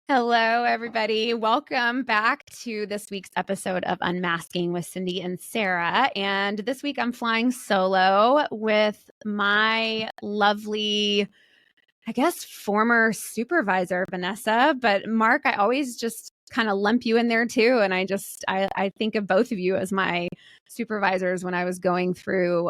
Hello, everybody. Welcome back to this week's episode of Unmasking with Cindy and Sarah. And this week I'm flying solo with my lovely, I guess, former supervisor, Vanessa. But Mark, I always just kind of lump you in there too. And I think of both of you as my supervisors when I was going through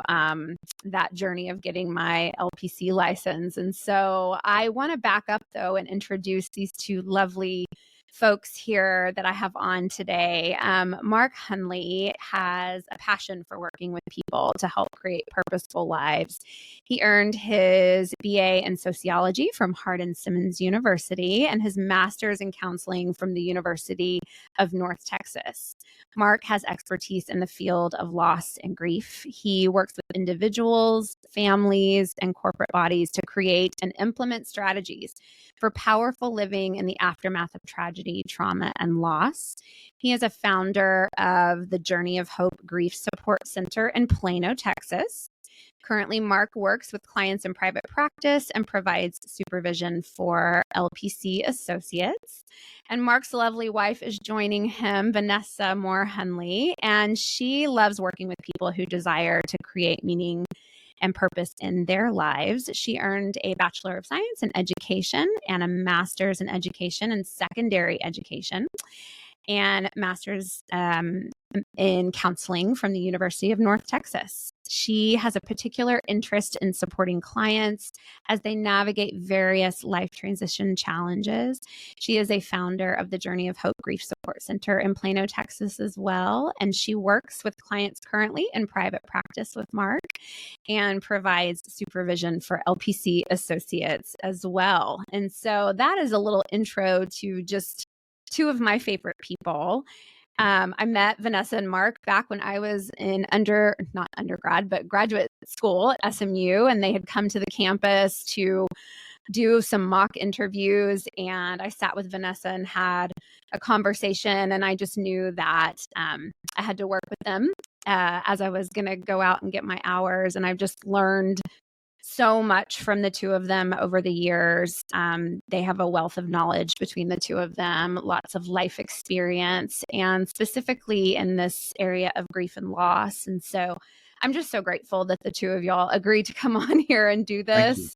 that journey of getting my LPC license. And so I want to back up though and introduce these two lovely folks here that I have on today. Mark Hunley has a passion for working with people to help create purposeful lives. He earned his BA in sociology from Hardin-Simmons University and his master's in counseling from the University of North Texas. Mark has expertise in the field of loss and grief. He works with individuals, families, and corporate bodies to create and implement strategies for powerful living in the aftermath of tragedy, trauma, and loss. He is a founder of the Journey of Hope Grief Support Center in Plano, Texas. Currently, Mark works with clients in private practice and provides supervision for LPC associates. And Mark's lovely wife is joining him, Vanessa Hunley, and she loves working with people who desire to create meaning and purpose in their lives. She earned a Bachelor of Science in Education and a Master's in Education and Secondary Education and Master's in Counseling from the University of North Texas. She has a particular interest in supporting clients as they navigate various life transition challenges. She is a founder of the Journey of Hope Grief Support Center in Plano, Texas as well. And she works with clients currently in private practice with Mark and provides supervision for LPC associates as well. And so that is a little intro to just two of my favorite people. I met Vanessa and Mark back when I was in not undergrad, but graduate school at SMU, and they had come to the campus to do some mock interviews. And I sat with Vanessa and had a conversation, and I just knew that I had to work with them as I was going to go out and get my hours. And I've just learned so much from the two of them over the years. They have a wealth of knowledge between the two of them, lots of life experience, and specifically in this area of grief and loss. And so I'm just so grateful that the two of y'all agreed to come on here and do this.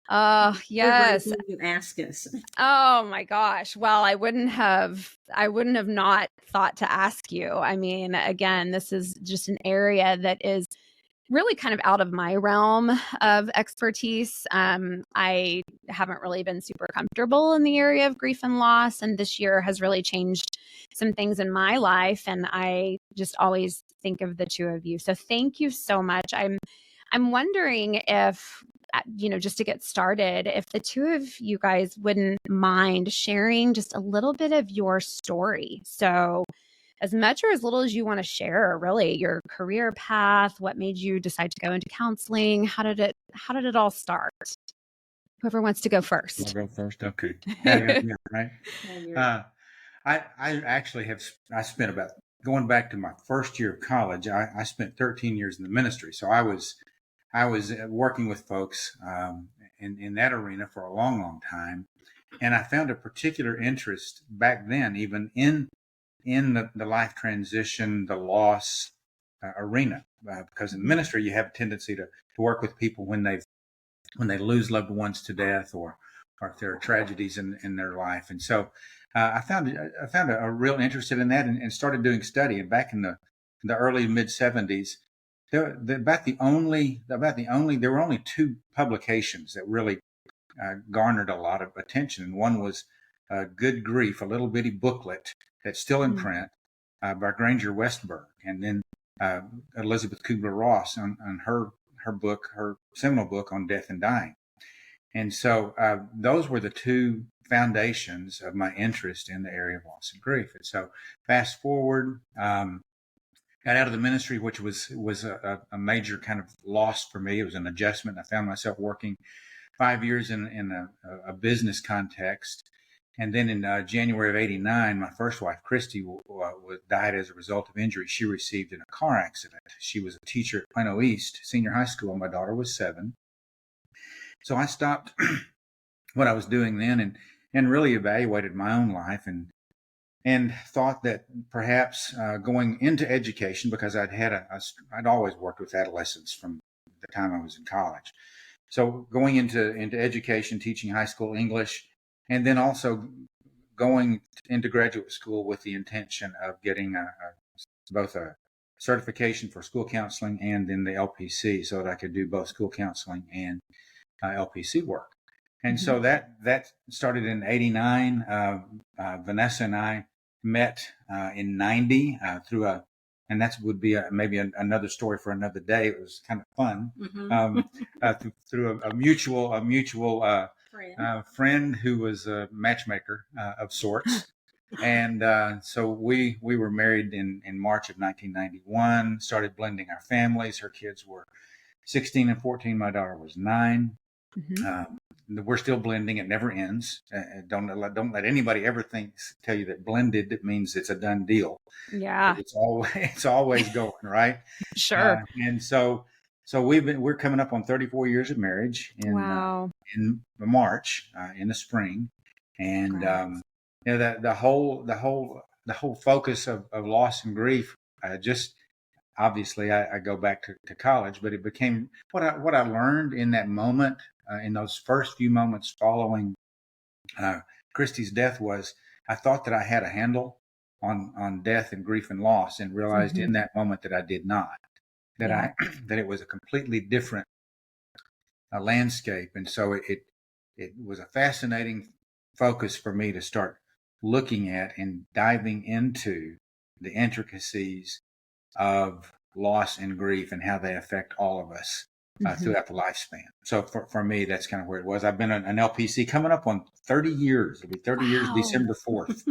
Oh, yes. You ask us. Oh my gosh. Well, I wouldn't have not thought to ask you. I mean, again, this is just an area that is really kind of out of my realm of expertise. I haven't really been super comfortable in the area of grief and loss, and this year has really changed some things in my life, and I just always think of the two of you. So thank you so much. I'm wondering if, just to get started, if the two of you guys wouldn't mind sharing just a little bit of your story. So as much or as little as you want to share, really, your career path, what made you decide to go into counseling? How did it all start? Whoever wants to go first. I'll go first. Okay. Yeah, right. I actually spent about, going back to my first year of college, I spent 13 years in the ministry. So I was working with folks in that arena for a long, long time. And I found a particular interest back then, even in the life transition, the loss arena, because in ministry you have a tendency to work with people when they lose loved ones to death, or if there are tragedies in their life. And so I found a real interest in that, and started doing study. And back in the early mid 70s, there were only two publications that really garnered a lot of attention. And one was Good Grief, a little bitty booklet that's still in print by Granger Westberg, and then Elizabeth Kubler-Ross on her book, her seminal book on death and dying. And so those were the two foundations of my interest in the area of loss and grief. And so fast forward, got out of the ministry, which was a major kind of loss for me. It was an adjustment. I found myself working 5 years in a business context. And then in January of '89, my first wife, Christy, died as a result of injury she received in a car accident. She was a teacher at Plano East Senior High School. My daughter was 7. So I stopped what I was doing then and really evaluated my own life and thought that perhaps going into education, because I'd always worked with adolescents from the time I was in college. So going into education, teaching high school English, and then also going into graduate school with the intention of getting both a certification for school counseling and then the LPC, so that I could do both school counseling and LPC work. And so that started in '89. Vanessa and I met in '90 and that would be maybe another story for another day. It was kind of fun through a mutual friend who was a matchmaker of sorts. And so we were married in March of 1991, started blending our families. Her kids were 16 and 14. My daughter was 9. We're still blending. It never ends. Don't let anybody ever tell you that blended means it's a done deal. Yeah. It's always going, right? Sure. And so we're coming up on 34 years of marriage in March, in the spring. And, the whole focus of loss and grief, just obviously I go back to college, but it became what I learned in that moment, in those first few moments following Christy's death, was I thought that I had a handle on death and grief and loss, and realized in that moment that I did not, that that it was a completely different landscape. And so it was a fascinating focus for me to start looking at and diving into the intricacies of loss and grief and how they affect all of us throughout the lifespan. So for me, that's kind of where it was. I've been an LPC coming up on 30 years. It'll be 30 years December 4th.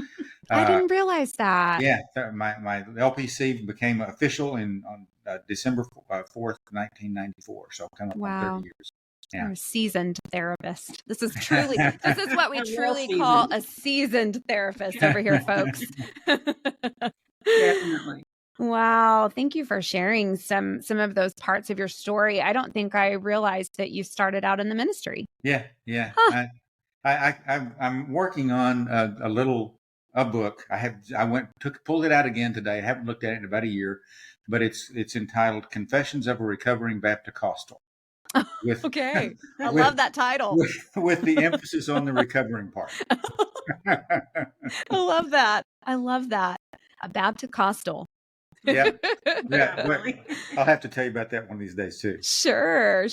I didn't realize that. Yeah, my LPC became official on December 4th, 1994. So coming up on 30 years. Yeah. You're a seasoned therapist. This is what we truly call a seasoned therapist over here, folks. Definitely. Wow. Thank you for sharing some of those parts of your story. I don't think I realized that you started out in the ministry. Yeah. Huh. I'm working on a book. Pulled it out again today. I haven't looked at it in about a year, but it's entitled "Confessions of a Recovering Baptist-Costal." Okay. I love that title. With the emphasis on the recovering part. I love that. A Baptist-Costal. Yeah. I'll have to tell you about that one of these days too. Sure.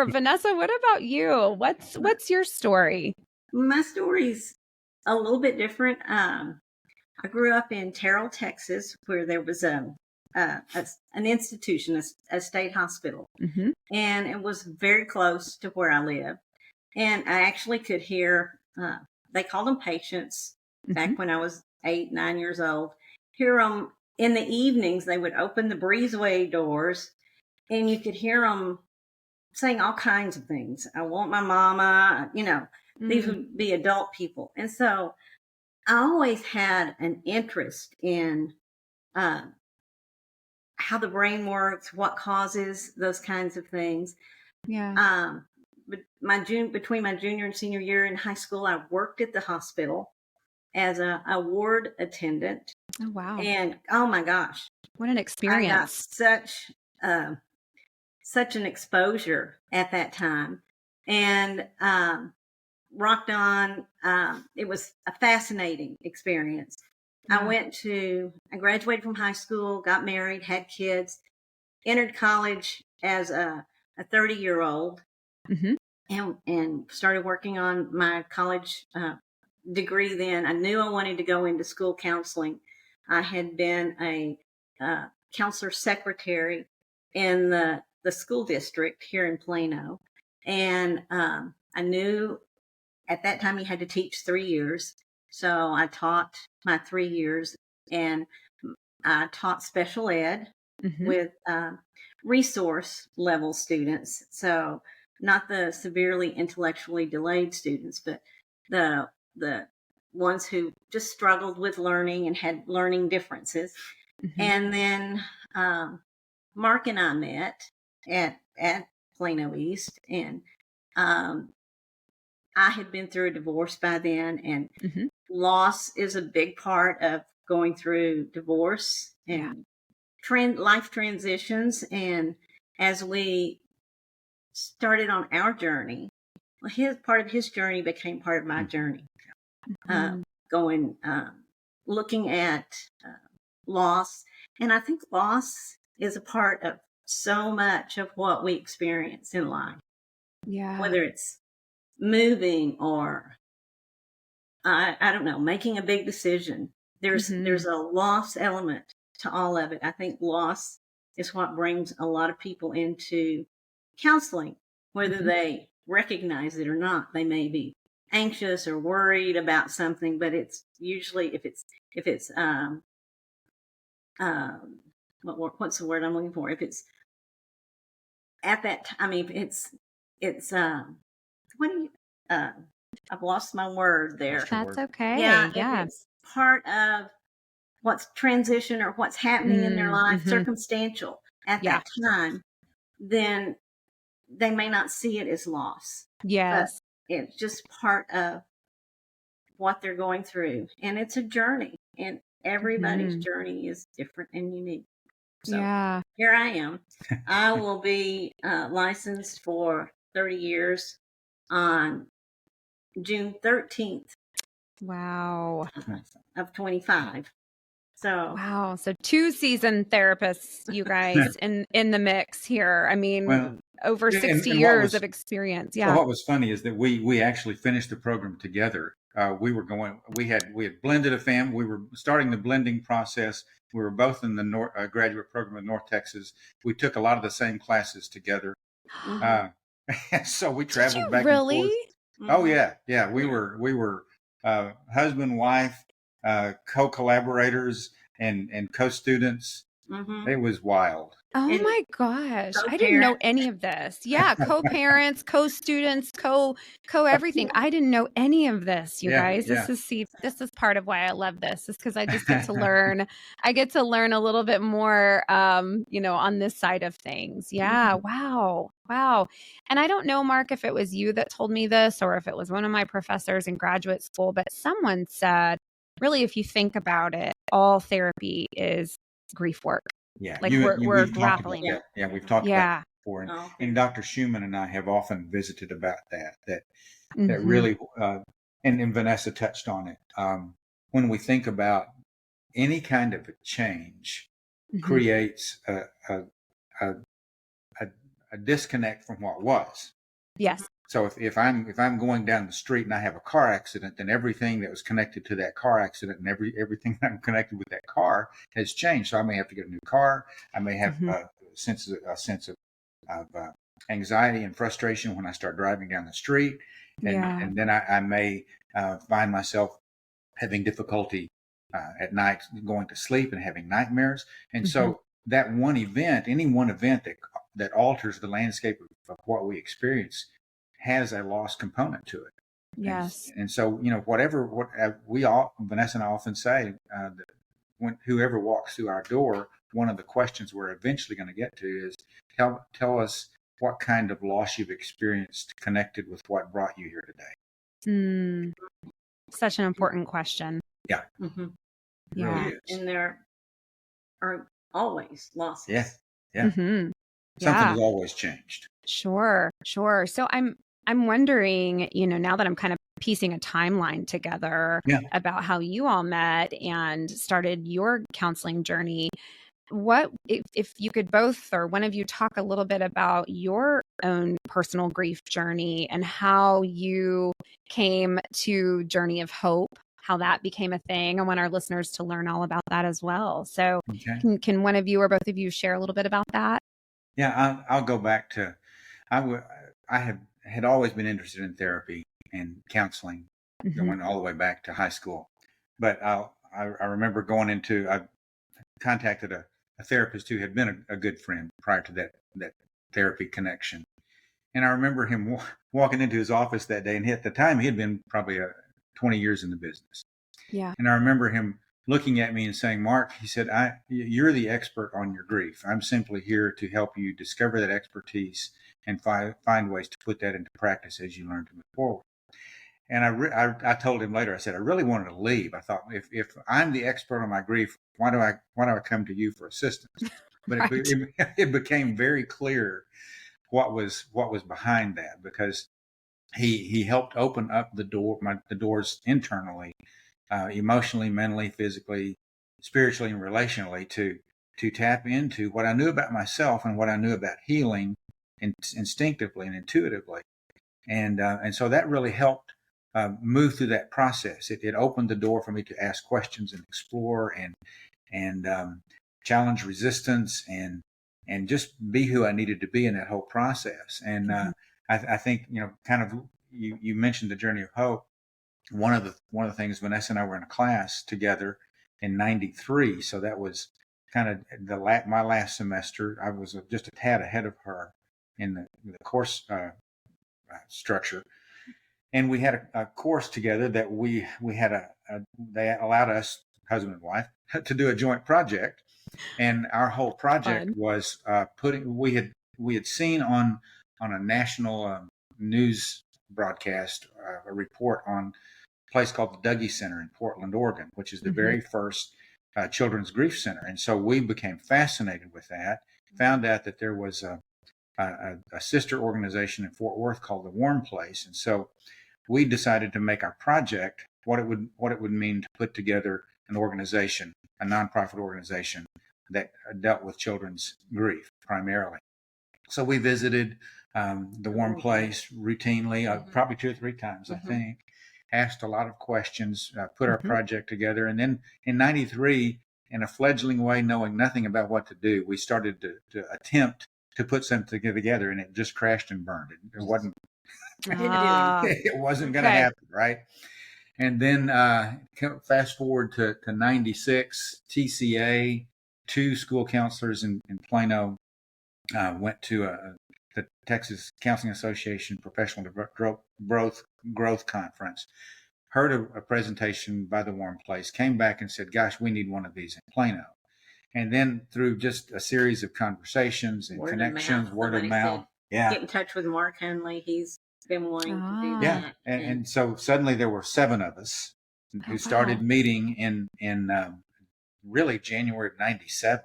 Vanessa, what about you? What's your story? My story's a little bit different. I grew up in Terrell, Texas, where there was an institution, a state hospital, and it was very close to where I live. And I actually could hear, they called them patients back when I was 8, 9 years old, hear them in the evenings. They would open the breezeway doors and you could hear them saying all kinds of things. I want my mama, these would be adult people. And so I always had an interest in how the brain works, what causes those kinds of things. Yeah. But between my junior and senior year in high school, I worked at the hospital as a ward attendant. Oh, wow. And oh my gosh, what an experience. I got such an exposure at that time, and rocked on. It was a fascinating experience. Yeah. I graduated from high school, got married, had kids, entered college as a 30-year-old, and started working on my college degree. Then I knew I wanted to go into school counseling. I had been a counselor secretary in the school district here in Plano, and I knew at that time you had to teach 3 years. So I taught my 3 years, and I taught special ed with resource level students. So not the severely intellectually delayed students, but the ones who just struggled with learning and had learning differences. And then Mark and I met at Plano East, and I had been through a divorce by then, and Mm-hmm. loss is a big part of going through divorce and life transitions. And as we started on our journey, his part of his journey became part of my journey. Mm-hmm. Going, looking at loss, and I think loss is a part of so much of what we experience in life. Yeah. Whether it's moving or I don't know, making a big decision. There's a loss element to all of it. I think loss is what brings a lot of people into counseling, whether they recognize it or not. They may be anxious or worried about something, but it's usually if it's what's the word I'm looking for? If it's at that time, I mean, it's what do you I've lost my word there. That's okay. Yeah, Yeah. if it's part of what's transition or what's happening in their life, Mm-hmm. circumstantial at that time, then they may not see it as loss. Yes. But it's just part of what they're going through. And it's a journey. And everybody's journey is different and unique. So here I am. I will be licensed for 30 years on June 13th. Wow. Of 25. So wow. So 2 seasoned therapists, you guys, in the mix here. I mean, over 60 years of experience. Yeah. Well, what was funny is that we actually finished the program together. We had blended a family. We were starting the blending process. We were both in the graduate program in North Texas. We took a lot of the same classes together. So we traveled back and forth. Oh yeah. We were husband, wife, co-collaborators and co-students. It was wild. Oh my gosh. I didn't know any of this. Yeah. Co-parents, co-students, co-everything. I didn't know any of this, you guys. This is part of why I love this, is because I just get to learn. I get to learn a little bit more, on this side of things. Yeah. Wow. Wow. And I don't know, Mark, if it was you that told me this or if it was one of my professors in graduate school, but someone said, really, if you think about it, all therapy is grief work. Yeah, like we're grappling. Yeah, we've talked about it before, and Dr. Schumann and I have often visited about that really, and Vanessa touched on it. When we think about any kind of a change, creates a disconnect from what was. Yes. So if I'm going down the street and I have a car accident, then everything that was connected to that car accident and everything that I'm connected with that car has changed. So I may have to get a new car. I may have a sense of anxiety and frustration when I start driving down the street, and then I may find myself having difficulty at night going to sleep and having nightmares. And so that one event, any one event that alters the landscape of what we experience, has a loss component to it. Yes. And so, what we all, Vanessa and I often say, that when whoever walks through our door, one of the questions we're eventually going to get to is, tell us what kind of loss you've experienced connected with what brought you here today. Such an important question. Yeah. Yeah. Really is. And there are always losses. Yeah. Something has always changed. Sure. So I'm wondering, now that I'm kind of piecing a timeline together about how you all met and started your counseling journey, what if you could both or one of you talk a little bit about your own personal grief journey and how you came to Journey of Hope, how that became a thing. I want our listeners to learn all about that as well. So can one of you or both of you share a little bit about that? Yeah, I'll go back to, I had always been interested in therapy and counseling, going all the way back to high school. But I remember I contacted a therapist who had been a good friend prior to that therapy connection. And I remember him walking into his office that day, and at the time he had been probably 20 years in the business. Yeah. And I remember him looking at me and saying, Mark, he said, you're the expert on your grief. I'm simply here to help you discover that expertise and find ways to put that into practice as you learn to move forward. And I told him later, I said, I really wanted to leave. I thought, if I'm the expert on my grief, why do I come to you for assistance? But Right. it became very clear what was behind that, because he helped open up the doors internally, emotionally, mentally, physically, spiritually, and relationally, to tap into what I knew about myself and what I knew about healing, instinctively and intuitively. And so that really helped move through that process. It opened the door for me to ask questions and explore and challenge resistance and just be who I needed to be in that whole process. And I think, kind of, you mentioned the journey of hope. One of the things, Vanessa and I were in a class together in '93, so that was kind of my last semester. I was just a tad ahead of her in the course structure. And we had a course together that we had they allowed us, husband and wife, to do a joint project. And our whole project was we had seen on a national news broadcast a report on a place called the Dougie Center in Portland, Oregon, which is the very first children's grief center. And so we became fascinated with that, found out that there was a sister organization in Fort Worth called the Warm Place. And so we decided to make our project what it would mean to put together an organization, a nonprofit organization that dealt with children's grief primarily. So we visited the Warm Place routinely, probably 2 or 3 times, I think, asked a lot of questions, put our project together. And then in '93, in a fledgling way, knowing nothing about what to do, we started to attempt to put something together, and it just crashed and burned. It wasn't it wasn't going to happen, right? And then fast forward to '96, TCA, 2 school counselors in Plano went to the Texas Counseling Association Professional Growth Conference, heard a presentation by the Warm Place, came back and said, gosh, we need one of these in Plano. And then through just a series of conversations and connections, word of mouth. Get in touch with Mark Hunley. He's been wanting to do that. And so suddenly there were 7 of us who started meeting in really January of '97.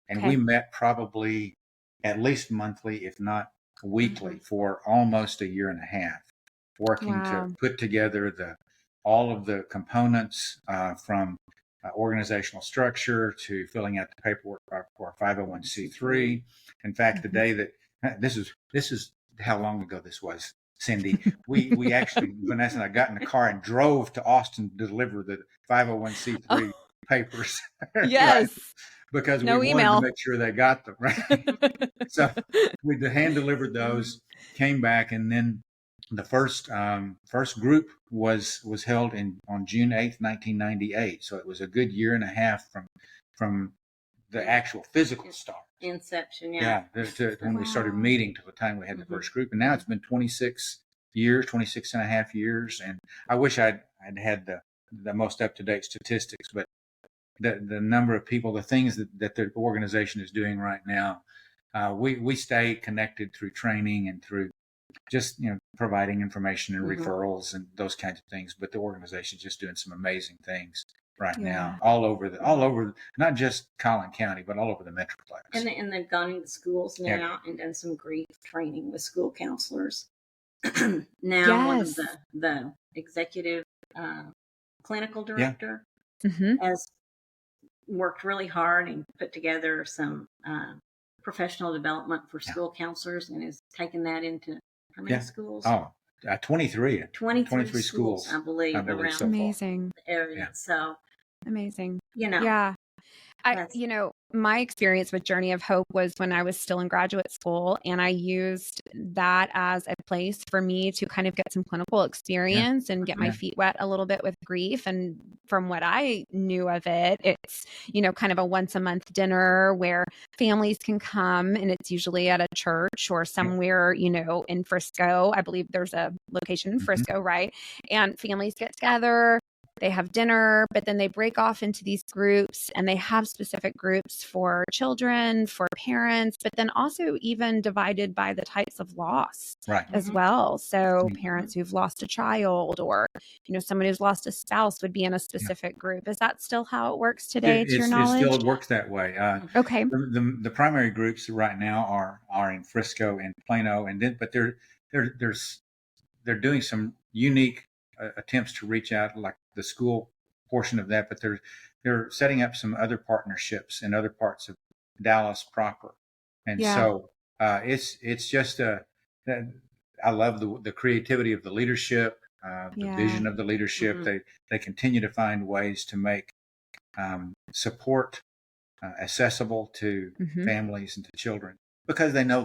And we met probably at least monthly, if not weekly, for almost a year and a half, working to put together all of the components from organizational structure to filling out the paperwork for 501c3. In fact, the day that this is how long ago this was, Cindy. We actually, Vanessa and I, got in the car and drove to Austin to deliver the 501c3 papers. Yes. Right? Because no we email. wanted to make sure they got them, right? So we hand delivered those, came back, and then the first group was held on June 8th, 1998. So it was a good year and a half from the actual physical start. Inception, when we started meeting to the time we had the first group. And now it's been 26 and a half years. And I wish I'd had the most up-to-date statistics, but the number of people, the things that the organization is doing right now, we stay connected through training and through just providing information and referrals and those kinds of things. But the organization is just doing some amazing things right now, all over, not just Collin County, but all over the Metroplex. And they've gone into schools now and done some grief training with school counselors. Now one of the executive clinical director has worked really hard and put together some professional development for school counselors, and has taken that into how many schools? 23 schools, I believe around so amazing the area. So amazing. Yeah. My experience with Journey of Hope was when I was still in graduate school, and I used that as a place for me to kind of get some clinical experience and get my feet wet a little bit with grief. And from what I knew of it, it's, kind of a once a month dinner where families can come, and it's usually at a church or somewhere, in Frisco. I believe there's a location in Frisco, right? And families get together. they have dinner, but then they break off into these groups, and they have specific groups for children, for parents, but then also even divided by the types of loss Right. as well. So Mhm. parents who've lost a child, or, someone who's lost a spouse would be in a specific group. Is that still how it works today, to your It knowledge? still works that way. Okay. The primary groups right now are in Frisco and Plano, but they're doing some unique attempts to reach out, like the school portion of that. But they're setting up some other partnerships in other parts of Dallas proper, and so it's just I love the creativity of the leadership, the vision of the leadership. Mhm. They continue to find ways to make support accessible to families and to children, because they know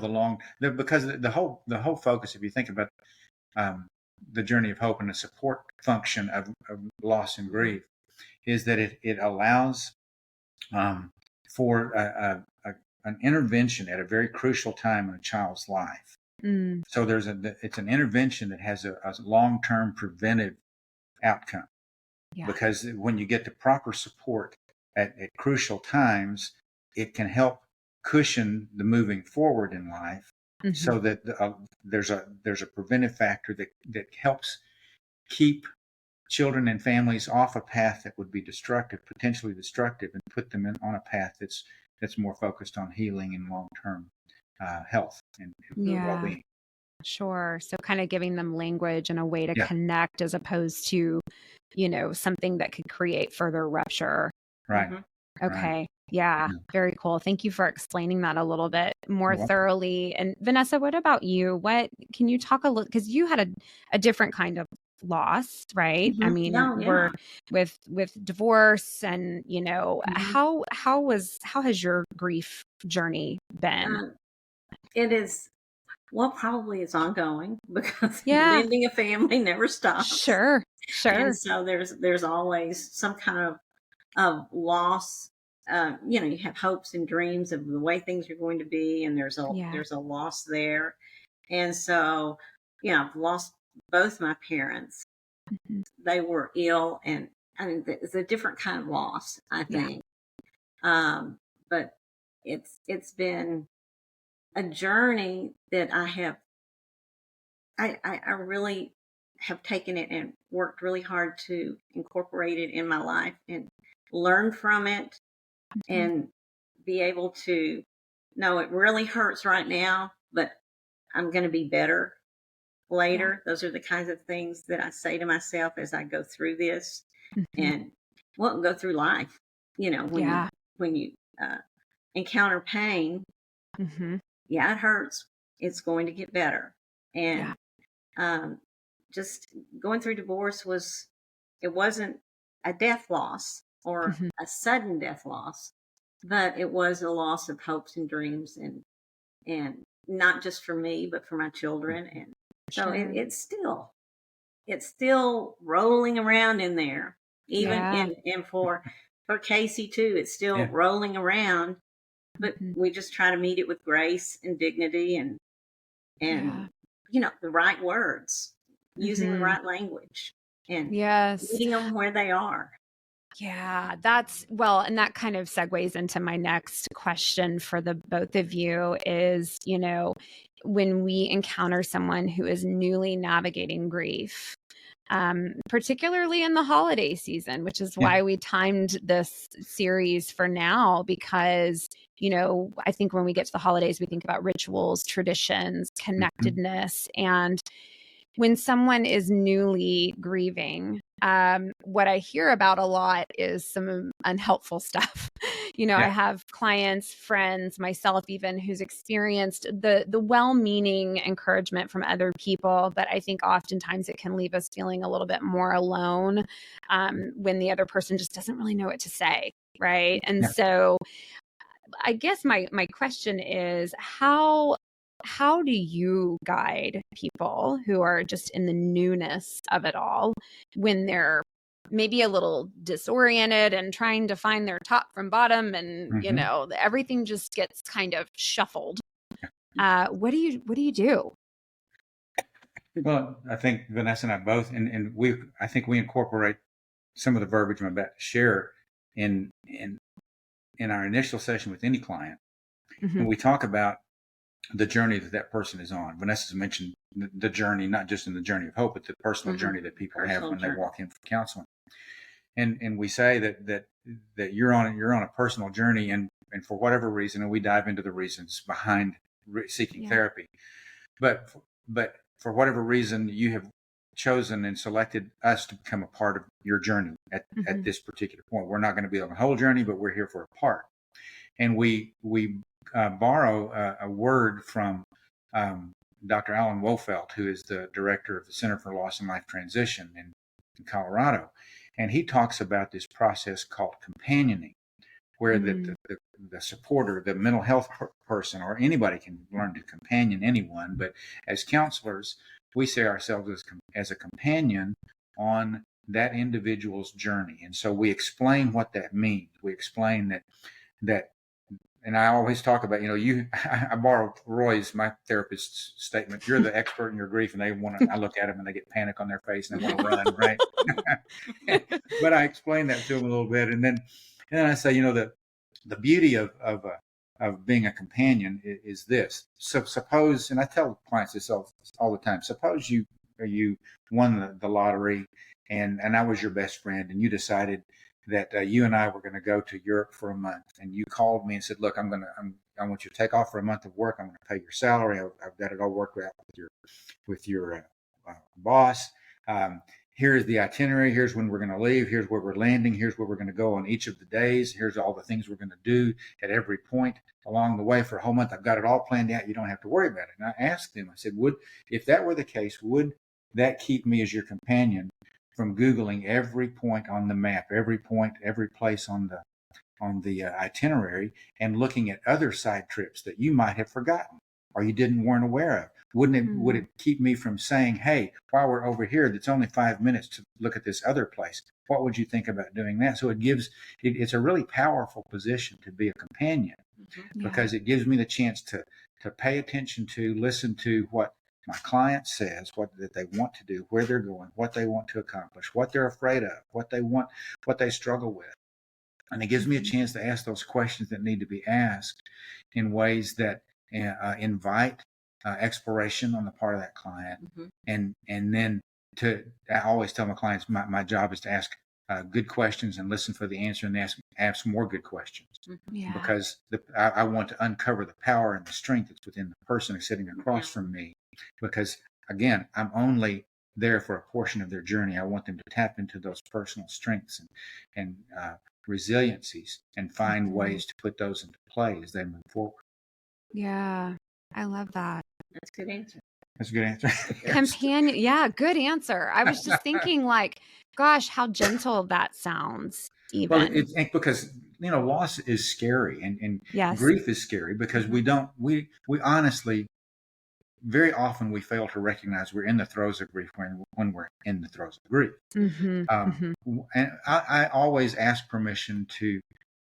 because the whole focus, if you think about the journey of hope and the support function of loss and grief, is that it allows for an intervention at a very crucial time in a child's life. So it's an intervention that has a long-term preventive outcome. Because when you get the proper support at crucial times, it can help cushion the moving forward in life, so that there's a preventive factor that helps keep children and families off a path that would be potentially destructive, and put them on a path that's more focused on healing and long-term health and well-being. Sure. So kind of giving them language and a way to Yeah. connect, as opposed to, something that could create further rupture. Right. Okay. Right. Yeah. Very cool. Thank you for explaining that a little bit more You're welcome. thoroughly. And Vanessa, what about you? What can you talk a little, because you had a different kind of loss, right? I mean, we're with divorce, and how has your grief journey been? It is, well, probably it's ongoing, because mending a family never stops. Sure. And so there's always some kind of loss. You have hopes and dreams of the way things are going to be, and there's a loss there. And so, I've lost both my parents. They were ill, and it's a different kind of loss, I think. But it's been a journey that I really have taken it and worked really hard to incorporate it in my life and learn from it, and be able to know it really hurts right now, but I'm going to be better later. Those are the kinds of things that I say to myself as I go through this, and go through life. When you encounter pain, it hurts. It's going to get better. And just going through divorce it wasn't a death loss or a sudden death loss, but it was a loss of hopes and dreams, and not just for me, but for my children. And so it's still rolling around in there, even and for Casey too, it's still rolling around, but we just try to meet it with grace and dignity, and the right words, using the right language, and meeting them where they are. Yeah, and that kind of segues into my next question for the both of you is, when we encounter someone who is newly navigating grief, particularly in the holiday season, which is why we timed this series for now, because, I think when we get to the holidays, we think about rituals, traditions, connectedness. And when someone is newly grieving, what I hear about a lot is some unhelpful stuff. I have clients, friends, myself even, who's experienced the well-meaning encouragement from other people, but I think oftentimes it can leave us feeling a little bit more alone when the other person just doesn't really know what to say, right? And so I guess my question is, how do you guide people who are just in the newness of it all, when they're maybe a little disoriented and trying to find their top from bottom, and everything just gets kind of shuffled? What do you do? Well, I think Vanessa and I both, and I think we incorporate some of the verbiage I'm about to share in our initial session with any client, when we talk about the journey that person is on. Vanessa's mentioned the journey, not just in the journey of hope, but the personal journey that people have when they walk in for counseling. And we say that you're on a personal journey, and for whatever reason, and we dive into the reasons behind seeking therapy, but for whatever reason, you have chosen and selected us to become a part of your journey at this particular point. We're not going to be on the whole journey, but we're here for a part. And we borrow a word from Dr. Alan Wofelt, who is the director of the Center for Loss and Life Transition in Colorado. And he talks about this process called companioning, where the supporter, the mental health person, or anybody can learn to companion anyone. But as counselors, we see ourselves as a companion on that individual's journey. And so we explain what that means. We explain that, and I always talk about, I borrow Roy's, my therapist's statement, you're the expert in your grief, and I look at them and they get panic on their face and they want to run, right? But I explain that to them a little bit. And then I say, the beauty of being a companion is this. So suppose, and I tell clients this all the time, suppose you won the lottery and I was your best friend, and you decided that you and I were going to go to Europe for a month, and you called me and said, look, I want you to take off for a month of work. I'm going to pay your salary. I've got it all worked out with your boss. Here's the itinerary. Here's when we're going to leave. Here's where we're landing. Here's where we're going to go on each of the days. Here's all the things we're going to do at every point along the way for a whole month. I've got it all planned out. You don't have to worry about it. And I asked them, I said, if that were the case, would that keep me as your companion from Googling every point on the map, every point, every place on the itinerary, and looking at other side trips that you might have forgotten or you weren't aware of? Would it keep me from saying, hey, while we're over here, it's only 5 minutes to look at this other place. What would you think about doing that? So it's a really powerful position to be a companion, because it gives me the chance to pay attention to, listen to what my client says, that they want to do, where they're going, what they want to accomplish, what they're afraid of, what they want, what they struggle with. And it gives me a chance to ask those questions that need to be asked in ways that invite exploration on the part of that client. And then I always tell my clients, my job is to ask good questions and listen for the answer, and ask more good questions. Because I want to uncover the power and the strength that's within the person who's sitting across from me. Because again, I'm only there for a portion of their journey. I want them to tap into those personal strengths and resiliencies and find ways to put those into play as they move forward. Yeah, I love that. That's a good answer. That's a good answer. Companion. Yeah, good answer. I was just thinking, gosh, how gentle that sounds. Even. Well, it's because loss is scary, and grief is scary, because we honestly, very often we fail to recognize we're in the throes of grief when we're in the throes of grief. And I always ask permission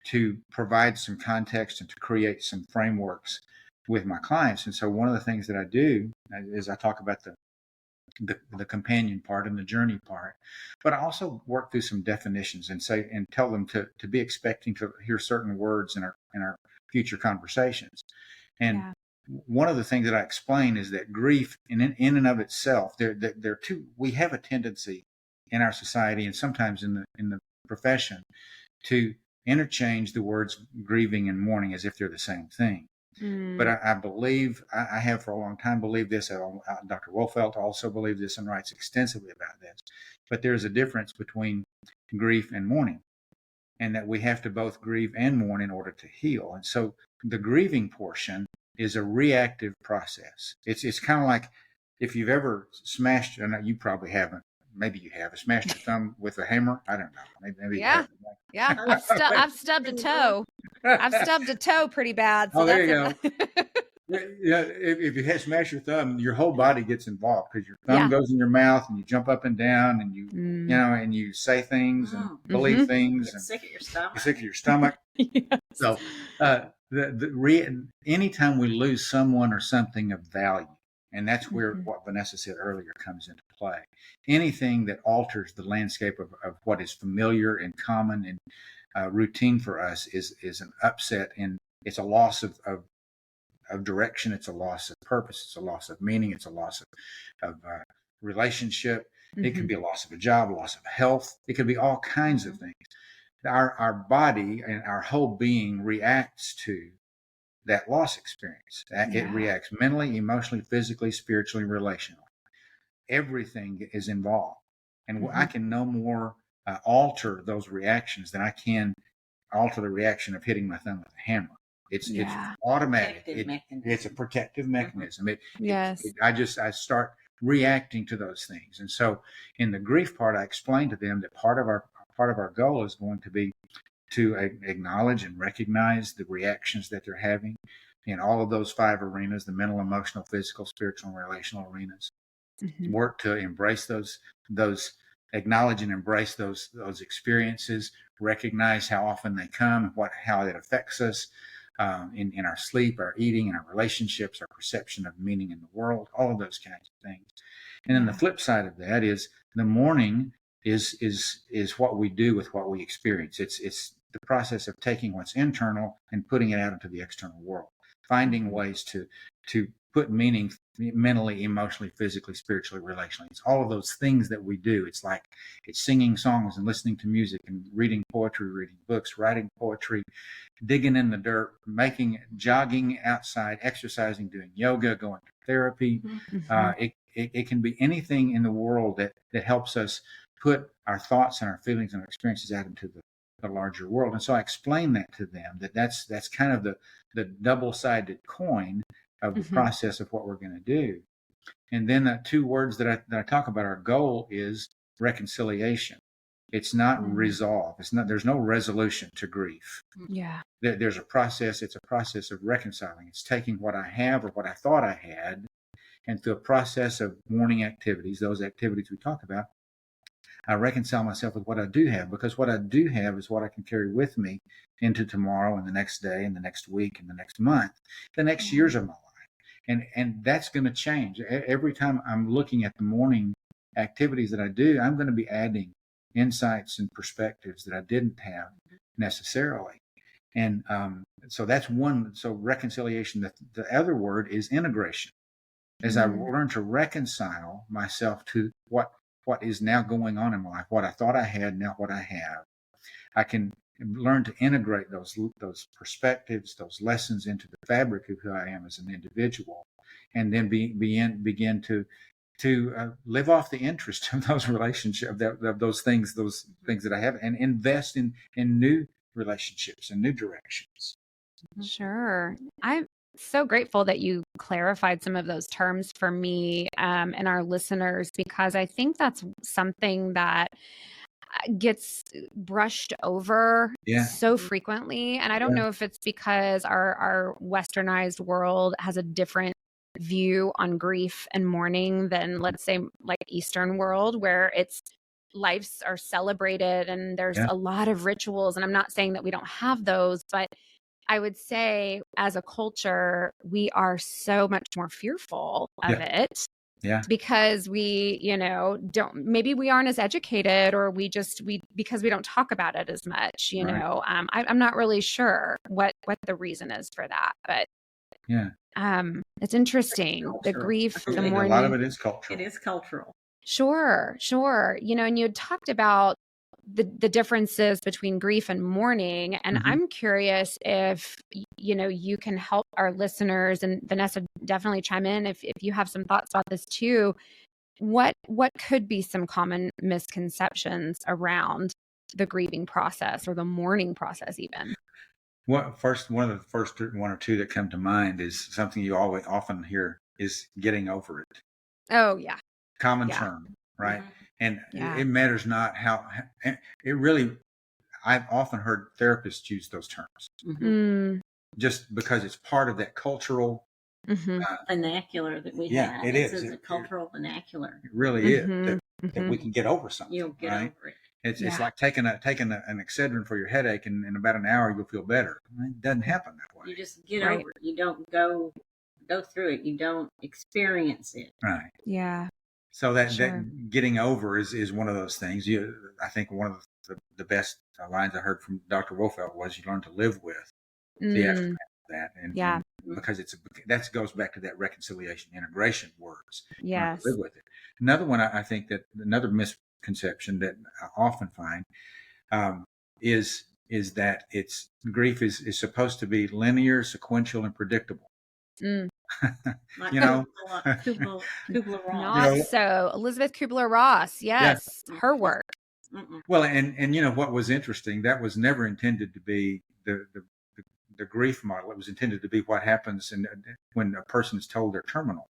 to provide some context and to create some frameworks with my clients. And so one of the things that I do is I talk about the companion part and the journey part, but I also work through some definitions and tell them to be expecting to hear certain words in our future conversations. And one of the things that I explain is that grief in and of itself, we have a tendency in our society, and sometimes in the profession, to interchange the words grieving and mourning as if they're the same thing. But I believe, I have for a long time believed this. Dr. Wofelt also believed this and writes extensively about this. But there's a difference between grief and mourning, and that we have to both grieve and mourn in order to heal. And so the grieving portion is a reactive process. It's kind of like if you've ever smashed, and you probably haven't, maybe you have, smashed your thumb with a hammer. I don't know. Maybe yeah. I've stubbed a toe. I've stubbed a toe pretty bad. So there you go. If you had smashed your thumb, your whole body gets involved, because your thumb goes in your mouth and you jump up and down and you and you say things and believe things. You're sick of your stomach. You're sick of your stomach. Yes. So anytime we lose someone or something of value, and that's where what Vanessa said earlier comes into play. Anything that alters the landscape of what is familiar and common and routine for us is an upset, and it's a loss of direction. It's a loss of purpose. It's a loss of meaning. It's a loss of relationship. It could be a loss of a job, a loss of health. It could be all kinds of things. Our body and our whole being reacts to that loss experience. It reacts mentally, emotionally, physically, spiritually, relationally. Everything is involved. And I can no more alter those reactions than I can alter the reaction of hitting my thumb with a hammer. It's automatic. It's a protective mechanism. I start reacting to those things. And so in the grief part, I explained to them that part of our goal is going to be to acknowledge and recognize the reactions that they're having in all of those 5 arenas: the mental, emotional, physical, spiritual, and relational arenas. Work to embrace those, acknowledge and embrace those experiences, recognize how often they come, how it affects us in our sleep, our eating, and our relationships, our perception of meaning in the world, all of those kinds of things. And then the flip side of that is the mourning is what we do with what we experience. It's the process of taking what's internal and putting it out into the external world, finding ways to put meaning mentally, emotionally, physically, spiritually, relationally. It's all of those things that we do. It's singing songs and listening to music and reading poetry, reading books, writing poetry, digging in the dirt, jogging outside, exercising, doing yoga, going to therapy. It can be anything in the world that helps us put our thoughts and our feelings and our experiences out into the larger world. And so I explained that to them, that's kind of the double-sided coin of the process of what we're going to do. And then the 2 words that I talk about, our goal is reconciliation. It's not resolve. There's no resolution to grief. There's a process. It's a process of reconciling. It's taking what I have or what I thought I had, and through a process of mourning activities, those activities we talk about, I reconcile myself with what I do have, because what I do have is what I can carry with me into tomorrow and the next day and the next week and the next month, the next years of my life. And that's going to change. Every time I'm looking at the mourning activities that I do, I'm going to be adding insights and perspectives that I didn't have necessarily. And so that's one. So reconciliation. The other word is integration. As I learn to reconcile myself to what is now going on in my life, what I thought I had, now what I have, I can learn to integrate those perspectives, those lessons into the fabric of who I am as an individual, and then begin to live off the interest of those relationships, of those things that I have, and invest in new relationships and new directions. Sure. I'm so grateful that you clarified some of those terms for me and our listeners, because I think that's something that gets brushed over so frequently. And I don't know if it's because our westernized world has a different view on grief and mourning than, let's say, like Eastern world, where lives are celebrated and there's a lot of rituals. And I'm not saying that we don't have those, but I would say as a culture, we are so much more fearful of it. Because we, maybe we aren't as educated, or because we don't talk about it as much, I'm not really sure what the reason is for that, but it's interesting. The grief, the mourning. A lot of it is cultural. It is cultural. Sure. And you had talked about the differences between grief and mourning. And I'm curious if, you can help our listeners, and Vanessa, definitely chime in if you have some thoughts about this too. What could be some common misconceptions around the grieving process or the mourning process even? One of the first 1 or 2 that come to mind is something you often hear is getting over it. Oh, yeah. Common term, right? And it matters not how it really. I've often heard therapists use those terms just because it's part of that cultural vernacular that we have. It is. It's a cultural vernacular. It really is that we can get over something. You'll get over it. It's like taking an Excedrin for your headache, and in about an hour you'll feel better. It doesn't happen that way. You just get over it. You don't go through it. You don't experience it. Right. Yeah. So that Sure. getting over is one of those things. I think one of the best lines I heard from Dr. Wolfelt was, you learn to live with the aftermath of that, Yeah. and because that goes back to that reconciliation, integration words. You learn to Yes. live with it. Another one, I think that another misconception that I often find is that grief is supposed to be linear, sequential, and predictable. Like You know, Kubler-Ross. Not so. Elizabeth Kubler-Ross. Yes. Her work. Well, and you know what was interesting? That was never intended to be the grief model. It was intended to be what happens when a person is told they're terminal,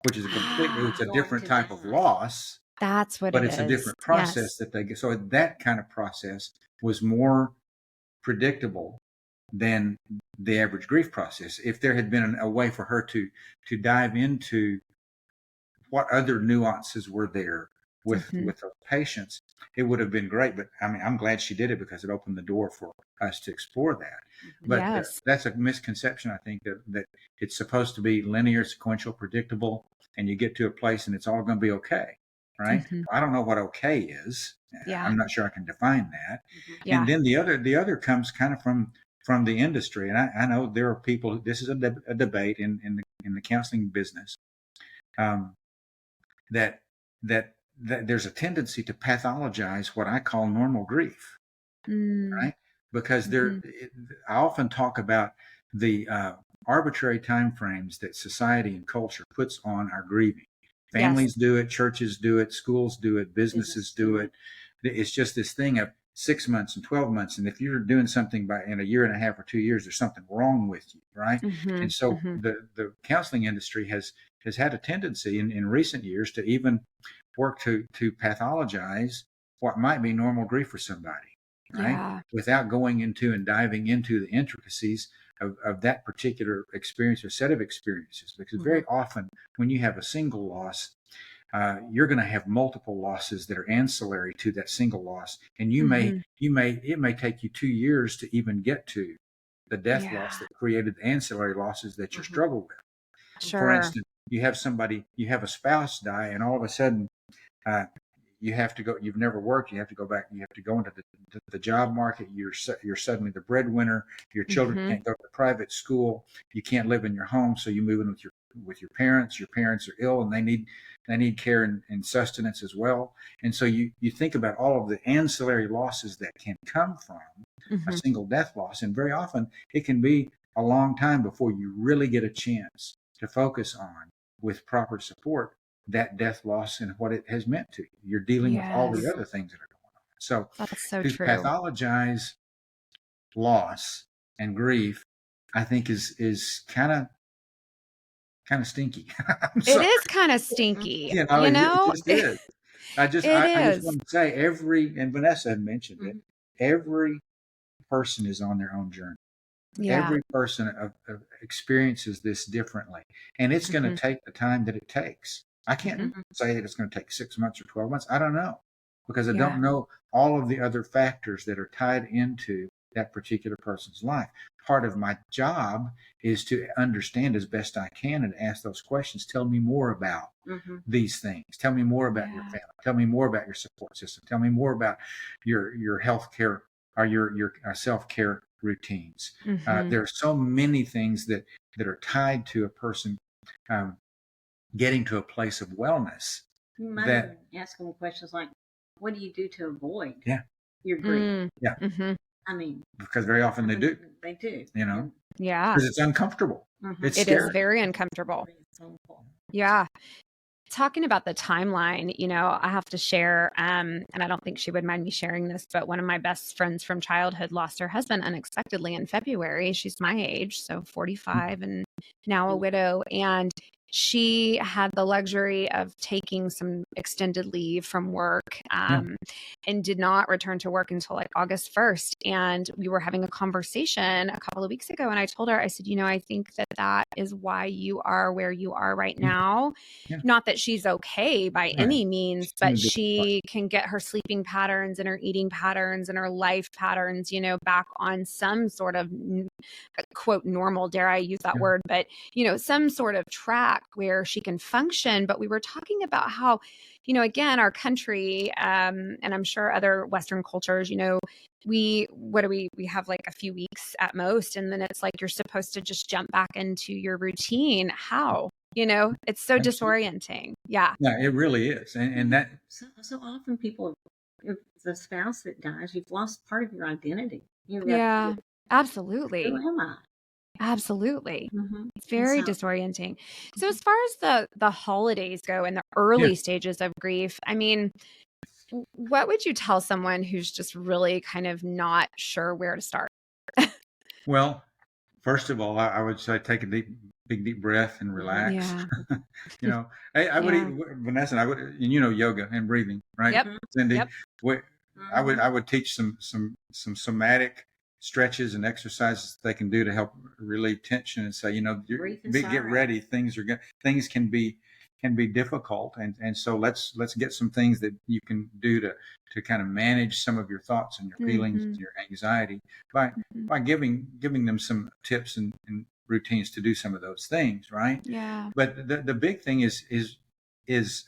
which is it's a different type of loss. That's what but it it's is. a different process that they get. So that kind of process was more predictable than the average grief process. If there had been a way for her to dive into what other nuances were there with those patients, it would have been great. But I mean, I'm glad she did it, because it opened the door for us to explore that. But that's a misconception, I think, that it's supposed to be linear, sequential, predictable, and you get to a place and it's all going to be okay, right? I don't know what okay is. I'm not sure I can define that. And then the other comes kind of from the industry, and I know there are people. This is a debate in the counseling business. That there's a tendency to pathologize what I call normal grief, right? Because I often talk about the arbitrary timeframes that society and culture puts on our grieving. Families do it, churches do it, schools do it, businesses do it. It's just this thing of 6 months and 12 months. And if you're doing something in a year and a half or 2 years, there's something wrong with you, right? And so the counseling industry has had a tendency in recent years to even work to pathologize what might be normal grief for somebody, right? Without going into and diving into the intricacies of that particular experience or set of experiences. Because very often when you have a single loss, you're going to have multiple losses that are ancillary to that single loss. And it may take you 2 years to even get to the death loss that created the ancillary losses that you're struggled with. Sure. For instance, you have a spouse die, and all of a sudden, you have to go. You've never worked. You have to go back. You have to go into the job market. You're suddenly the breadwinner. Your children can't go to private school. You can't live in your home, so you move in with your parents. Your parents are ill, and they need care and sustenance as well. And so you think about all of the ancillary losses that can come from a single death loss, and very often it can be a long time before you really get a chance to focus on, with proper support, that death loss and what it has meant to you. You're dealing with all the other things that are going on. So that's so to true. pathologize loss and grief, I think is kind of stinky. It is kind of stinky. It just is. I just want to say and Vanessa had mentioned it, every person is on their own journey. Every person experiences this differently, and it's going to take the time that it takes. I can't say that it's going to take 6 months or 12 months. I don't know, because I don't know all of the other factors that are tied into that particular person's life. Part of my job is to understand as best I can and ask those questions. Tell me more about these things. Tell me more about your family. Tell me more about your support system. Tell me more about your health care or your self-care routines. There are so many things that are tied to a person getting to a place of wellness. You might even ask them questions like, what do you do to avoid your grief? I mean, because very often they do. They do. Because it's uncomfortable. It's It scary. is very uncomfortable. Yeah. Talking about the timeline, I have to share, and I don't think she would mind me sharing this, but one of my best friends from childhood lost her husband unexpectedly in February. She's my age, so 45, and now a widow. And she had the luxury of taking some extended leave from work and did not return to work until like August 1st. And we were having a conversation a couple of weeks ago, and I told her, I said, I think that is why you are where you are right now. Yeah. Not that she's okay by any means, but she can get her sleeping patterns and her eating patterns and her life patterns, back on some sort of quote normal, dare I use that word, but some sort of track where she can function. But we were talking about how, again, our country, and I'm sure other Western cultures, we have like a few weeks at most, and then it's like you're supposed to just jump back into your routine. How? It's so disorienting. Yeah. Yeah, it really is. And that so often people, if the spouse that dies, you've lost part of your identity. Yeah, absolutely. Who am I? Absolutely. Mm-hmm. It's very disorienting. So as far as the holidays go and the early stages of grief, I mean, what would you tell someone who's just really kind of not sure where to start? Well, first of all, I would say take a big deep breath and relax. Yeah. I would, Vanessa, and I would, yoga and breathing, right? Yep. Cindy, Yep. I would teach some somatic stretches and exercises they can do to help relieve tension and say, get ready. Things can be difficult, and so let's get some things that you can do to kind of manage some of your thoughts and your feelings and your anxiety by giving them some tips and routines to do some of those things, right? Yeah. But the big thing is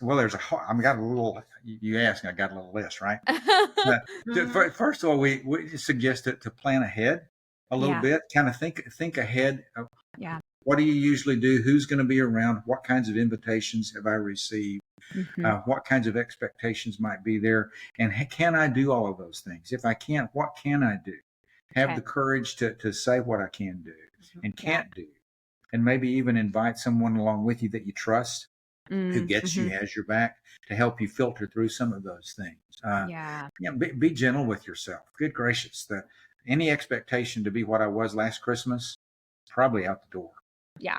well, there's I've got a little. You asked, I got a little list, right? First of all, we suggest to plan ahead a little bit, kind of think ahead. What do you usually do? Who's going to be around? What kinds of invitations have I received? What kinds of expectations might be there? And can I do all of those things? If I can't, what can I do? Have the courage to say what I can do and can't do. And maybe even invite someone along with you that you trust, who gets you, has your back, to help you filter through some of those things. Be gentle with yourself. Good gracious. Any expectation to be what I was last Christmas, probably out the door. Yeah.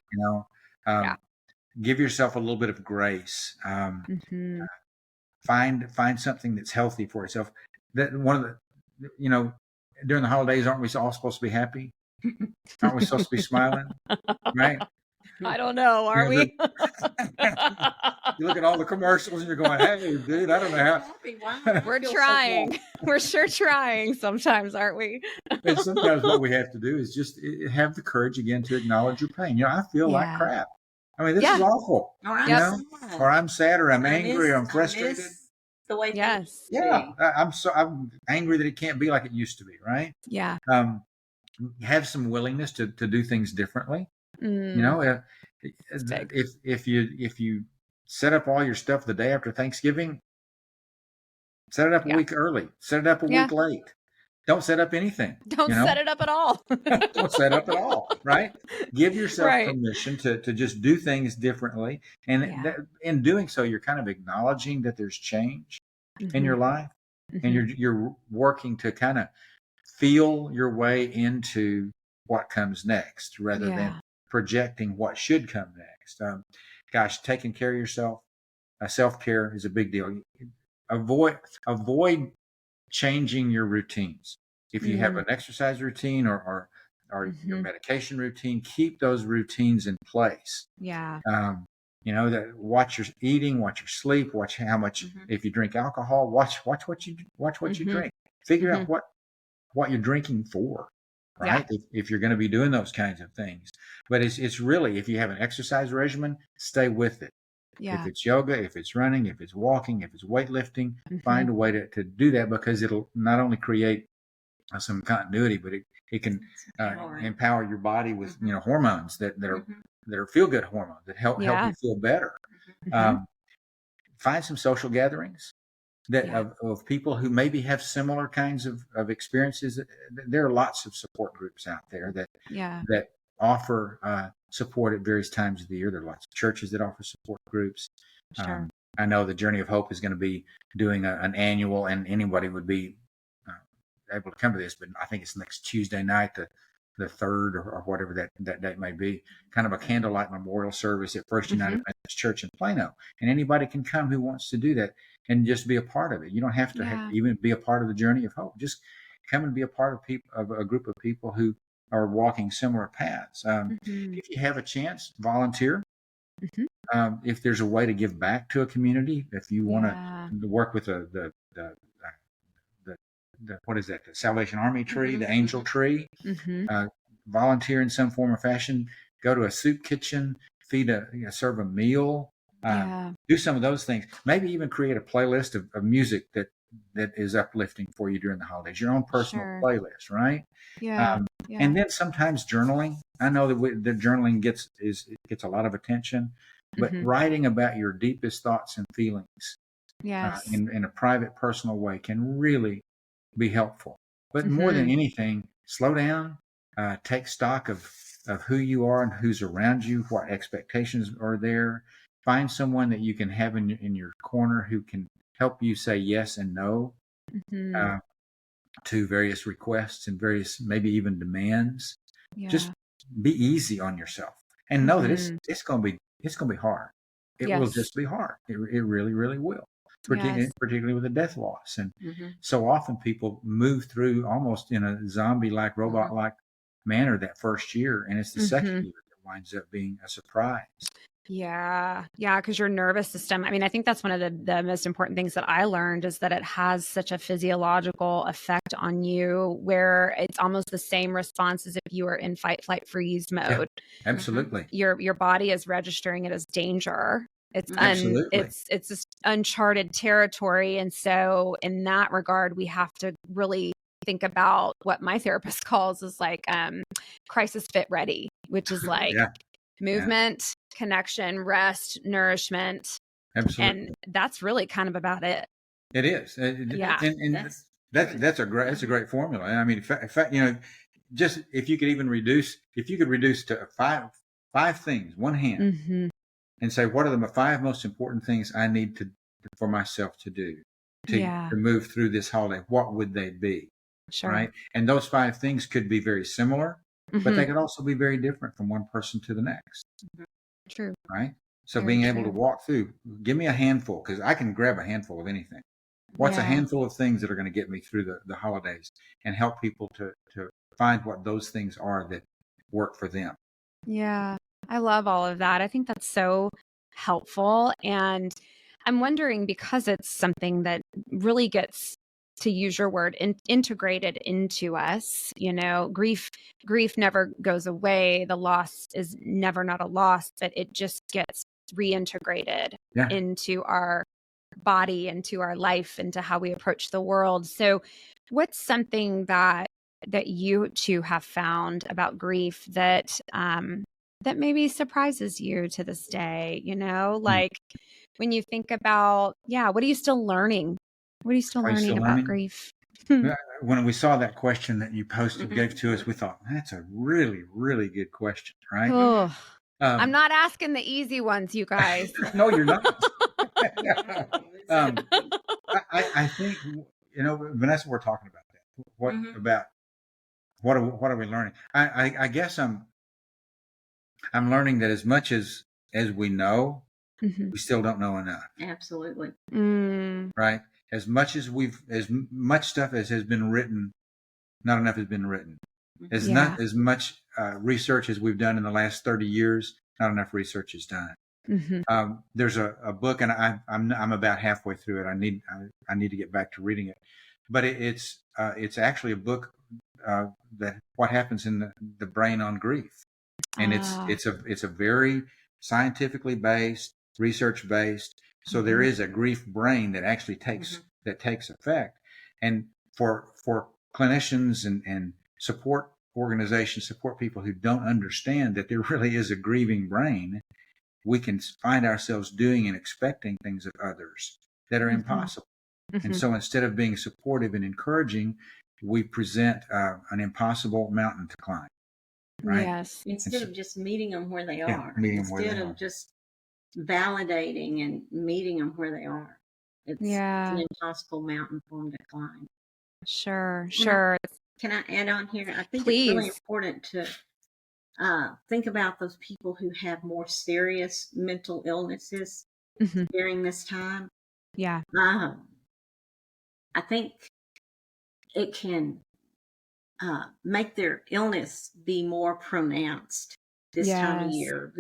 Give yourself a little bit of grace. Find something that's healthy for yourself. That one of the, during the holidays, aren't we all supposed to be happy? Aren't we supposed to be smiling? Right? I don't know. Are we? You look at all the commercials and you're going, hey, dude, I don't know how. We're trying. We're sure trying sometimes, aren't we? And sometimes what we have to do is just have the courage again to acknowledge your pain. I feel like crap. I mean, this is awful. Or I'm sad, or I'm angry, or I'm frustrated. The way I'm angry that it can't be like it used to be, right? Yeah. Have some willingness to do things differently. If you set up all your stuff the day after Thanksgiving, set it up a week early. Set it up a week late. Don't set up anything. Don't set it up at all. Don't set up at all, right? Give yourself permission to just do things differently. And in doing so, you're kind of acknowledging that there's change in your life. And you're working to kind of feel your way into what comes next rather than projecting what should come next. Taking care of yourself, self-care is a big deal. Avoid changing your routines. If you have an exercise routine or your medication routine, keep those routines in place. Yeah. Watch your eating, watch your sleep, watch how much. If you drink alcohol, watch what you drink. Figure out what you're drinking for, right? If you're going to be doing those kinds of things. But it's really, if you have an exercise regimen, stay with it. If it's yoga, if it's running, if it's walking, if it's weightlifting, find a way to do that, because it'll not only create some continuity, but it can empower your body with hormones that are feel good hormones that help you feel better. Find some social gatherings of people who maybe have similar kinds of experiences. There are lots of support groups out there that offer support at various times of the year. There are lots of churches that offer support groups. Sure. I know the Journey of Hope is going to be doing an annual, and anybody would be able to come to this, but I think it's next Tuesday night, the 3rd or whatever that date may be, kind of a candlelight memorial service at First United Methodist Church in Plano. And anybody can come who wants to do that and just be a part of it. You don't have to even be a part of the Journey of Hope. Just come and be a part of a group of people who are walking similar paths. If you have a chance, volunteer. If there's a way to give back to a community, if you want to work with the what is that? The Salvation Army tree, the Angel tree. Volunteer in some form or fashion. Go to a soup kitchen, serve a meal. Do some of those things. Maybe even create a playlist of music that is uplifting for you during the holidays. Your own personal playlist, right? And then sometimes journaling. I know that the journaling gets a lot of attention, but writing about your deepest thoughts and feelings in a private, personal way can really be helpful. But more than anything, slow down, take stock of who you are and who's around you, what expectations are there. Find someone that you can have in your corner who can help you say yes and no to various requests and various, maybe even demands. Just be easy on yourself and know that it's going to be hard. It will just be hard. It really, really will. Particularly with a death loss. And so often people move through almost in a zombie-like, robot-like manner that first year, and it's the second year that winds up being a surprise. Yeah, because your nervous system, I mean, I think that's one of the most important things that I learned is that it has such a physiological effect on you where it's almost the same response as if you were in fight, flight, freeze mode. Yeah, absolutely. Your body is registering it as danger. It's this uncharted territory. And so in that regard, we have to really think about what my therapist calls is like crisis fit ready, which is like movement, connection, rest, nourishment. Absolutely. And that's really kind of about it. It is. And that's a great formula. I mean, in fact, just if you could reduce to five things, one hand, and say, what are the 5 most important things I need for myself to do to move through this holiday? What would they be? Sure. Right. And those 5 things could be very similar, but they could also be very different from one person to the next. True. Right. So being able to walk through, give me a handful, because I can grab a handful of anything. What's a handful of things that are going to get me through the holidays and help people to find what those things are that work for them? Yeah. I love all of that. I think that's so helpful. And I'm wondering, because it's something that really gets, to use your word, integrated into us, grief never goes away. The loss is never not a loss, but it just gets reintegrated into our body, into our life, into how we approach the world. So what's something that you two have found about grief that maybe surprises you to this day, like when you think about, what are you still learning? What are you still learning about grief? When we saw that question that you posted, gave to us, we thought, that's a really, really good question, right? Oh, I'm not asking the easy ones, you guys. No, you're not. I think, Vanessa, we're talking about that. What are we learning? I guess I'm learning that as much as we know, we still don't know enough. Absolutely. Right. As much stuff as has been written, not enough has been written. Not as much research as we've done in the last 30 years, not enough research is done. There's a book, and I'm about halfway through it. I need to get back to reading it, but it's actually a book that what happens in the brain on grief, and it's a very scientifically based, research based. So there is a grief brain that actually takes effect, and for clinicians and support organizations, support people who don't understand that there really is a grieving brain, we can find ourselves doing and expecting things of others that are impossible. And so instead of being supportive and encouraging, we present an impossible mountain to climb. Right? Yes. Instead of just meeting them where they are. Instead of just validating and meeting them where they are. It's an impossible mountain for them to climb. Sure. Can I add on here? I think Please. It's really important to think about those people who have more serious mental illnesses during this time. Yeah. I think it can make their illness be more pronounced this time of year.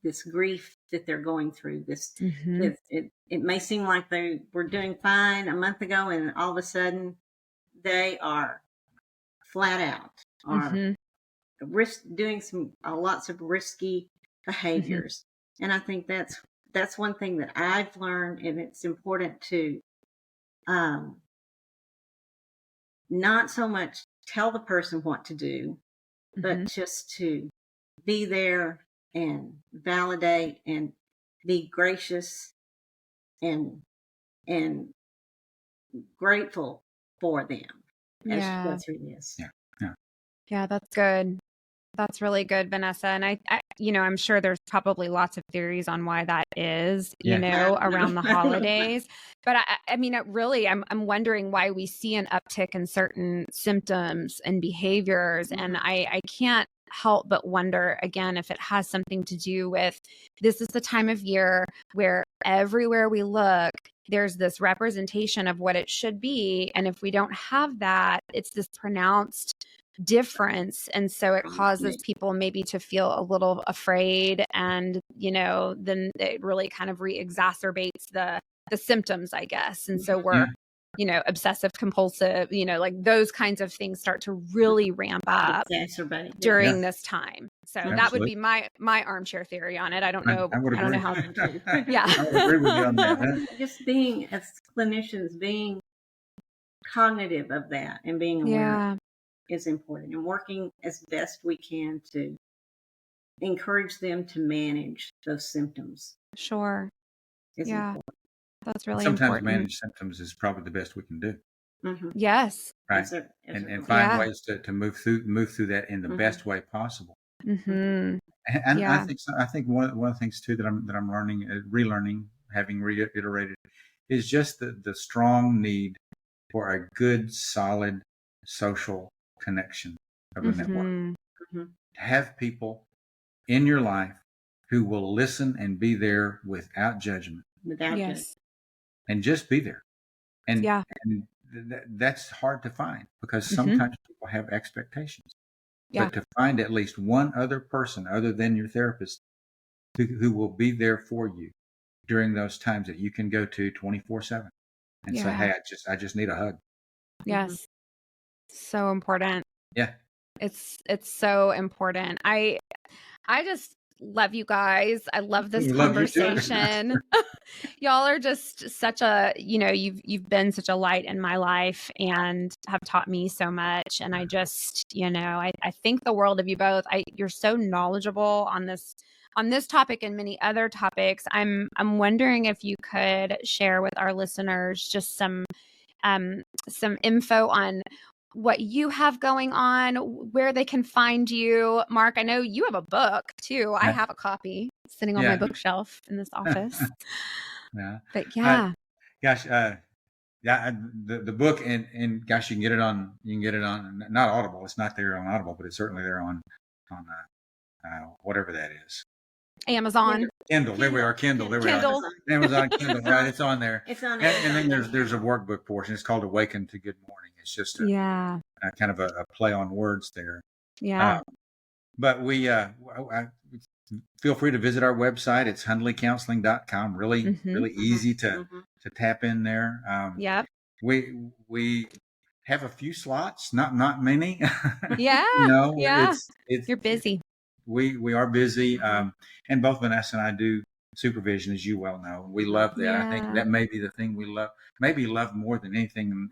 This grief that they're going through. It may seem like they were doing fine a month ago, and all of a sudden they are flat out, or doing lots of risky behaviors. And I think that's one thing that I've learned, and it's important to not so much tell the person what to do, but just to be there and validate and be gracious and grateful for them as you go through this. Yeah, that's good. That's really good, Vanessa. And I I'm sure there's probably lots of theories on why that is, around the holidays. But I mean, I'm wondering why we see an uptick in certain symptoms and behaviors. And I can't help but wonder, again, if it has something to do with, this is the time of year where everywhere we look, there's this representation of what it should be. And if we don't have that, it's this pronounced difference. And so it causes people maybe to feel a little afraid. And, then it really kind of re-exacerbates the symptoms, I guess. And so we're, obsessive compulsive, like those kinds of things start to really ramp up during this time. So that would be my armchair theory on it. I don't know. I don't know how. Yeah. I would agree with you on that. Just being, as clinicians, being cognitive of that and being aware is important, and working as best we can to encourage them to manage those symptoms. Sure. Important. That's really Sometimes important. manage symptoms is probably the best we can do. Yes. Right. And find ways to move through that in the best way possible. And I think one of the things too that I'm learning, relearning, having reiterated, is just the strong need for a good, solid social connection of a network. Have people in your life who will listen and be there without judgment. And just be there. And that's hard to find, because sometimes people have expectations. But to find at least one other person other than your therapist who will be there for you during those times that you can go to 24/7 and say, hey, I just need a hug. Yes. So important. Yeah. It's so important. I just love you guys. I love this conversation. Y'all are just such a, you've been such a light in my life and have taught me so much. And I just, I think the world of you both. You're so knowledgeable on this topic and many other topics. I'm wondering if you could share with our listeners just some info on what you have going on, where they can find you. Mark, I know you have a book too. I have a copy sitting on my bookshelf in this office. But the book, and gosh, you can get it on not Audible. It's not there on Audible, but it's certainly there on whatever that is. Amazon. Kindle. There we are. Kindle. There we are. Amazon Kindle. Right. It's on there. It's on. And then there's a workbook portion. It's called Awaken to Good Morning. It's just a kind of a play on words there. But we feel free to visit our website. It's hunleycounseling.com. Really easy to tap in there. We have a few slots, not many. You're busy. We are busy. And both Vanessa and I do supervision, as you well know. We love that. I think that may be the thing we love, maybe love more than anything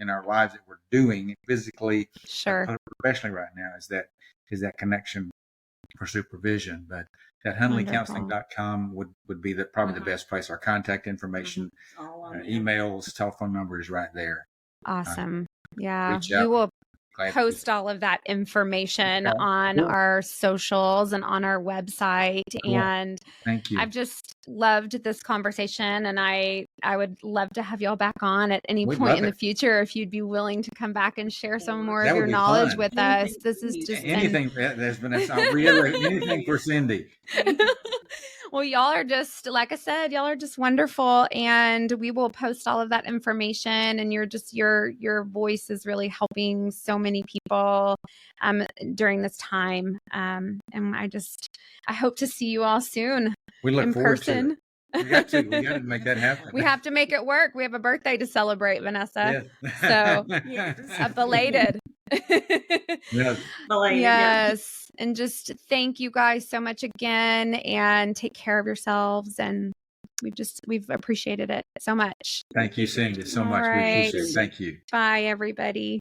in our lives that we're doing physically, professionally right now, is that connection for supervision. But that hunleycounseling.com would be probably the best place. Our contact information, emails, telephone number is right there. Awesome. We will post all of that information on our socials and on our website. And thank you. I've just loved this conversation, and I would love to have y'all back on at any point in the future if you'd be willing to come back and share some more of your knowledge with us. This is just anything. There's been I'll reiterate anything for Cindy. Well, y'all are just, like I said, y'all are just wonderful. And we will post all of that information. And your voice is really helping so many people during this time. And I hope to see you all soon. We look in forward person. to it. We got to make that happen. We have to make it work. We have a birthday to celebrate, Vanessa. Yes. So Yes. belated. Yes. Belated, Yes. And just thank you guys so much again, and take care of yourselves. And we've appreciated it so much. Thank you, Cindy, so All much. We right. appreciate it. Thank you. Bye, everybody.